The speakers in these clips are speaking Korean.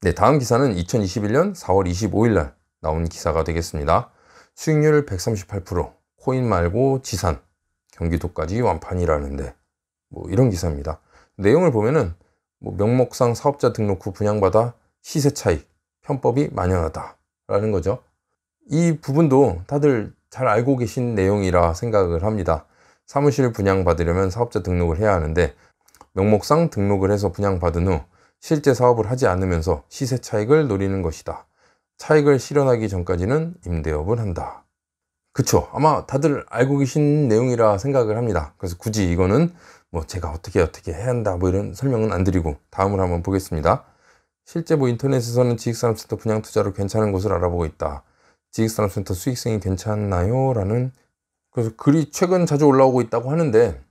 네, 다음 기사는 2021년 4월 25일 날 나온 기사가 되겠습니다. 수익률 138%, 코인 말고 지산, 경기도까지 완판이라는데 뭐 이런 기사입니다. 내용을 보면은 뭐 명목상 사업자 등록 후 분양받아 시세 차익, 편법이 만연하다 라는 거죠. 이 부분도 다들 잘 알고 계신 내용이라 생각을 합니다. 사무실 분양받으려면 사업자 등록을 해야 하는데 명목상 등록을 해서 분양받은 후 실제 사업을 하지 않으면서 시세 차익을 노리는 것이다. 차익을 실현하기 전까지는 임대업을 한다. 그쵸, 아마 다들 알고 계신 내용이라 생각을 합니다. 그래서 굳이 이거는 뭐 제가 어떻게 해야 한다 뭐 이런 설명은 안 드리고 다음을 한번 보겠습니다. 실제 뭐 인터넷에서는 지식산업센터 분양 투자로 괜찮은 곳을 알아보고 있다. 지식산업센터 수익성이 괜찮나요? 라는, 그래서 글이 최근 자주 올라오고 있다고 하는데,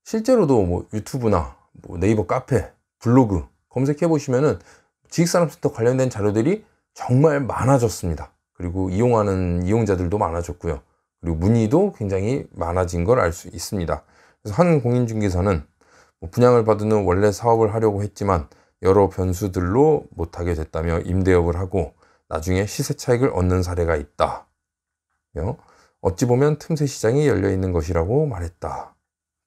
실제로도 뭐 유튜브나 뭐 네이버 카페, 블로그 검색해 보시면은 지식산업센터 관련된 자료들이 정말 많아졌습니다. 그리고 이용하는 이용자들도 많아졌고요. 그리고 문의도 굉장히 많아진 걸 알 수 있습니다. 그래서 한 공인중개사는 뭐 분양을 받은 후 원래 사업을 하려고 했지만 여러 변수들로 못하게 됐다며 임대업을 하고 나중에 시세 차익을 얻는 사례가 있다. 어찌 보면 틈새 시장이 열려 있는 것이라고 말했다.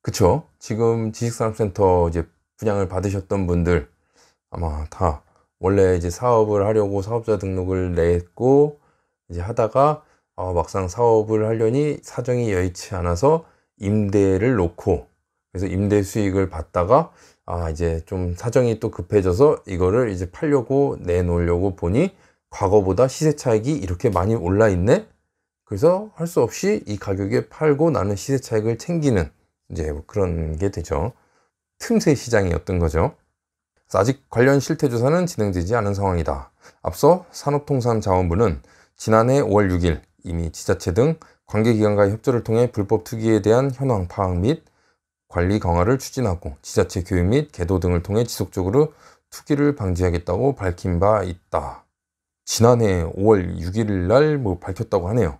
그쵸? 지금 지식산업센터 이제 분양을 받으셨던 분들 아마 다 원래 이제 사업을 하려고 사업자 등록을 냈고 이제 하다가 막상 사업을 하려니 사정이 여의치 않아서 임대를 놓고, 그래서 임대 수익을 받다가 이제 좀 사정이 또 급해져서 이거를 이제 팔려고 내놓으려고 보니 과거보다 시세 차익이 이렇게 많이 올라 있네. 그래서 할 수 없이 이 가격에 팔고 나는 시세 차익을 챙기는 이제 뭐 그런 게 되죠. 틈새 시장이었던 거죠. 아직 관련 실태 조사는 진행되지 않은 상황이다. 앞서 산업통상자원부는 지난해 5월 6일 이미 지자체 등 관계기관과의 협조를 통해 불법 투기에 대한 현황 파악 및 관리 강화를 추진하고 지자체 교육 및 계도 등을 통해 지속적으로 투기를 방지하겠다고 밝힌 바 있다. 지난해 5월 6일 날 뭐 밝혔다고 하네요.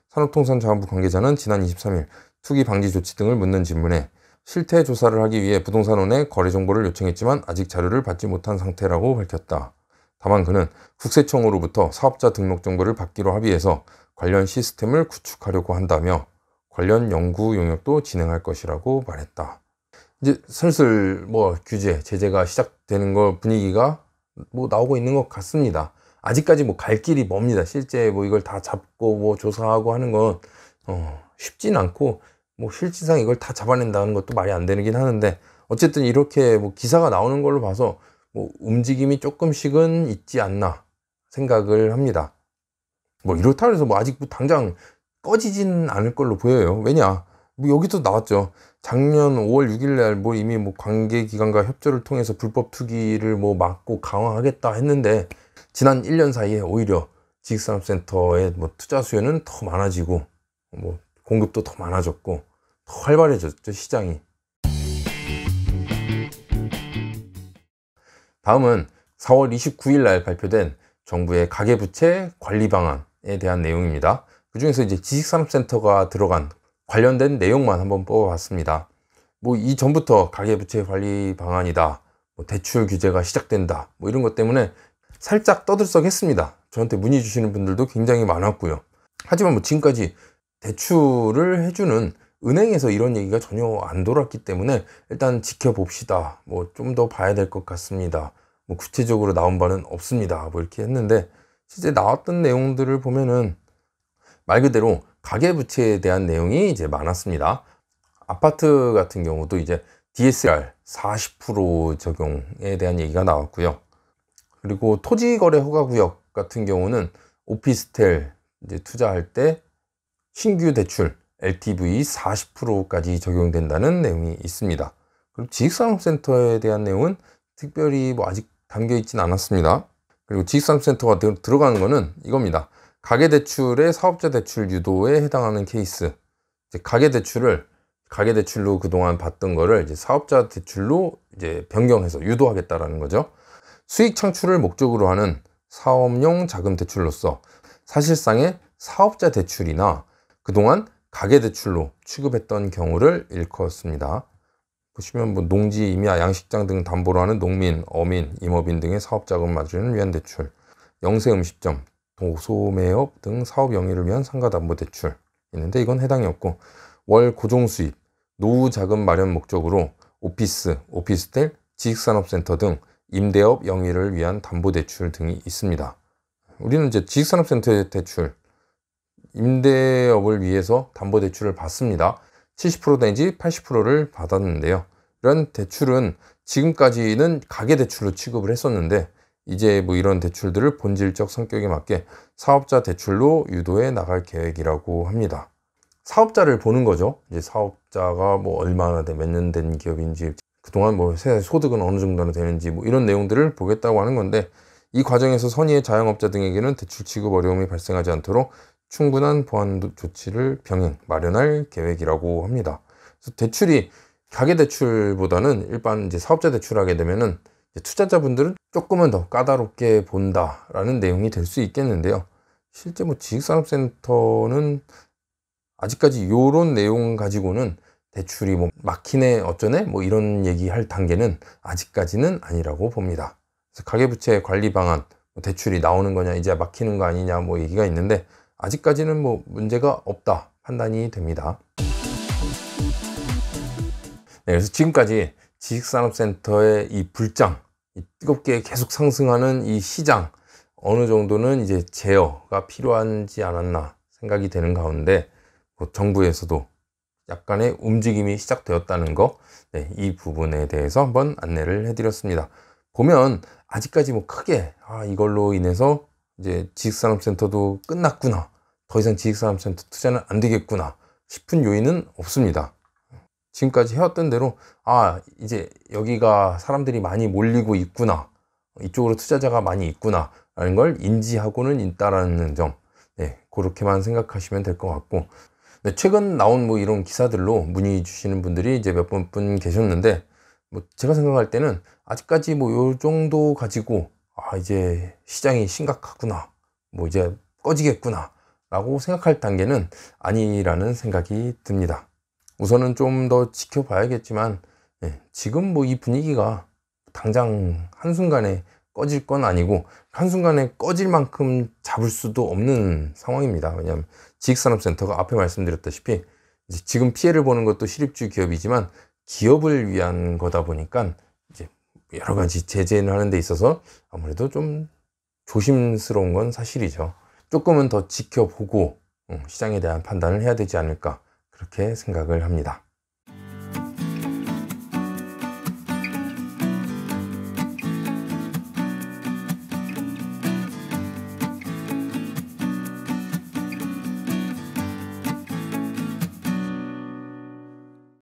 산업통상자원부 관계자는 지난 23일 투기 방지 조치 등을 묻는 질문에 실태 조사를 하기 위해 부동산원에 거래 정보를 요청했지만 아직 자료를 받지 못한 상태라고 밝혔다. 다만 그는 국세청으로부터 사업자 등록 정보를 받기로 합의해서 관련 시스템을 구축하려고 한다며 관련 연구 용역도 진행할 것이라고 말했다. 이제 슬슬 뭐 규제, 제재가 시작되는 거 분위기가 뭐 나오고 있는 것 같습니다. 아직까지 뭐 갈 길이 멉니다. 실제 뭐 이걸 다 잡고 뭐 조사하고 하는 건 쉽진 않고, 뭐 실질상 이걸 다 잡아낸다는 것도 말이 안 되긴 하는데, 어쨌든 이렇게 뭐 기사가 나오는 걸로 봐서 뭐 움직임이 조금씩은 있지 않나 생각을 합니다. 뭐 이렇다 해서 뭐 아직 뭐 당장 꺼지진 않을 걸로 보여요. 왜냐, 뭐 여기도 나왔죠. 작년 5월 6일 날 뭐 이미 뭐 관계기관과 협조를 통해서 불법 투기를 뭐 막고 강화하겠다 했는데 지난 1년 사이에 오히려 지식산업센터의 뭐 투자 수요는 더 많아지고 뭐 공급도 더 많아졌고 더 활발해졌죠, 시장이. 다음은 4월 29일 날 발표된 정부의 가계부채 관리 방안에 대한 내용입니다. 그 중에서 이제 지식산업센터가 들어간 관련된 내용만 한번 뽑아봤습니다. 뭐 이전부터 가계부채 관리 방안이다, 뭐 대출 규제가 시작된다, 뭐 이런 것 때문에 살짝 떠들썩했습니다. 저한테 문의 주시는 분들도 굉장히 많았고요. 하지만 뭐 지금까지 대출을 해주는 은행에서 이런 얘기가 전혀 안 돌았기 때문에 일단 지켜봅시다. 뭐 좀 더 봐야 될 것 같습니다. 뭐 구체적으로 나온 바는 없습니다. 뭐 이렇게 했는데 실제 나왔던 내용들을 보면은 말 그대로 가계부채에 대한 내용이 이제 많았습니다. 아파트 같은 경우도 이제 DSR 40% 적용에 대한 얘기가 나왔고요. 그리고 토지거래 허가구역 같은 경우는 오피스텔 이제 투자할 때 신규 대출 LTV 40%까지 적용된다는 내용이 있습니다. 그리고 지식산업센터에 대한 내용은 특별히 뭐 아직 담겨 있진 않았습니다. 그리고 지식산업센터가 들어가는 거는 이겁니다. 가계대출의 사업자 대출 유도에 해당하는 케이스. 이제 가계대출로 그동안 받던 거를 이제 사업자 대출로 이제 변경해서 유도하겠다라는 거죠. 수익 창출을 목적으로 하는 사업용 자금 대출로서 사실상의 사업자 대출이나 그동안 가계대출로 취급했던 경우를 일컫습니다. 보시면 뭐 농지, 임야, 양식장 등 담보로 하는 농민, 어민, 임업인 등의 사업자금 마련을 위한 대출, 영세 음식점, 도소매업 등 사업 영위를 위한 상가담보대출 있는데 이건 해당이 없고, 월 고정수입, 노후 자금 마련 목적으로 오피스, 오피스텔, 지식산업센터 등 임대업 영위를 위한 담보대출 등이 있습니다. 우리는 이제 지식산업센터의 대출, 임대업을 위해서 담보대출을 받습니다. 70% 내지 80%를 받았는데요. 이런 대출은 지금까지는 가계대출로 취급을 했었는데 이제 뭐 이런 대출들을 본질적 성격에 맞게 사업자 대출로 유도해 나갈 계획이라고 합니다. 사업자를 보는 거죠. 이제 사업자가 뭐 얼마나 몇 년 된 기업인지, 그동안 뭐 소득은 어느 정도나 되는지 뭐 이런 내용들을 보겠다고 하는 건데, 이 과정에서 선의의 자영업자 등에게는 대출 취급 어려움이 발생하지 않도록 충분한 보완 조치를 병행 마련할 계획이라고 합니다. 그래서 대출이 가계대출보다는 일반 이제 사업자 대출하게 되면은 투자자분들은 조금은 더 까다롭게 본다라는 내용이 될 수 있겠는데요. 실제 뭐 지식산업센터는 아직까지 이런 내용 가지고는 대출이 뭐 막히네 어쩌네 뭐 이런 얘기할 단계는 아직까지는 아니라고 봅니다. 그래서 가계부채 관리 방안, 대출이 나오는 거냐 이제 막히는 거 아니냐 뭐 얘기가 있는데 아직까지는 뭐 문제가 없다 판단이 됩니다. 네, 그래서 지금까지 지식산업센터의 이 불장, 뜨겁게 계속 상승하는 이 시장, 어느 정도는 이제 제어가 필요하지 않았나 생각이 되는 가운데, 정부에서도 약간의 움직임이 시작되었다는 거, 네, 이 부분에 대해서 한번 안내를 해드렸습니다. 보면 아직까지 뭐 크게 이걸로 인해서 이제 지식산업센터도 끝났구나, 더 이상 지식산업센터 투자는 안 되겠구나 싶은 요인은 없습니다. 지금까지 해왔던 대로 이제 여기가 사람들이 많이 몰리고 있구나, 이쪽으로 투자자가 많이 있구나 라는 걸 인지하고는 있다라는 점, 네, 그렇게만 생각하시면 될 것 같고, 네, 최근 나온 뭐 이런 기사들로 문의 주시는 분들이 이제 몇 분 계셨는데, 뭐 제가 생각할 때는 아직까지 뭐 요 정도 가지고 이제 시장이 심각하구나, 뭐 이제 꺼지겠구나 라고 생각할 단계는 아니라는 생각이 듭니다. 우선은 좀 더 지켜봐야겠지만, 네, 지금 뭐 이 분위기가 당장 한순간에 꺼질 건 아니고 한순간에 꺼질 만큼 잡을 수도 없는 상황입니다. 왜냐하면 지식산업센터가 앞에 말씀드렸다시피 이제 지금 피해를 보는 것도 실입주 기업이지만 기업을 위한 거다 보니까 이제 여러 가지 제재를 하는 데 있어서 아무래도 좀 조심스러운 건 사실이죠. 조금은 더 지켜보고 시장에 대한 판단을 해야 되지 않을까, 그렇게 생각을 합니다.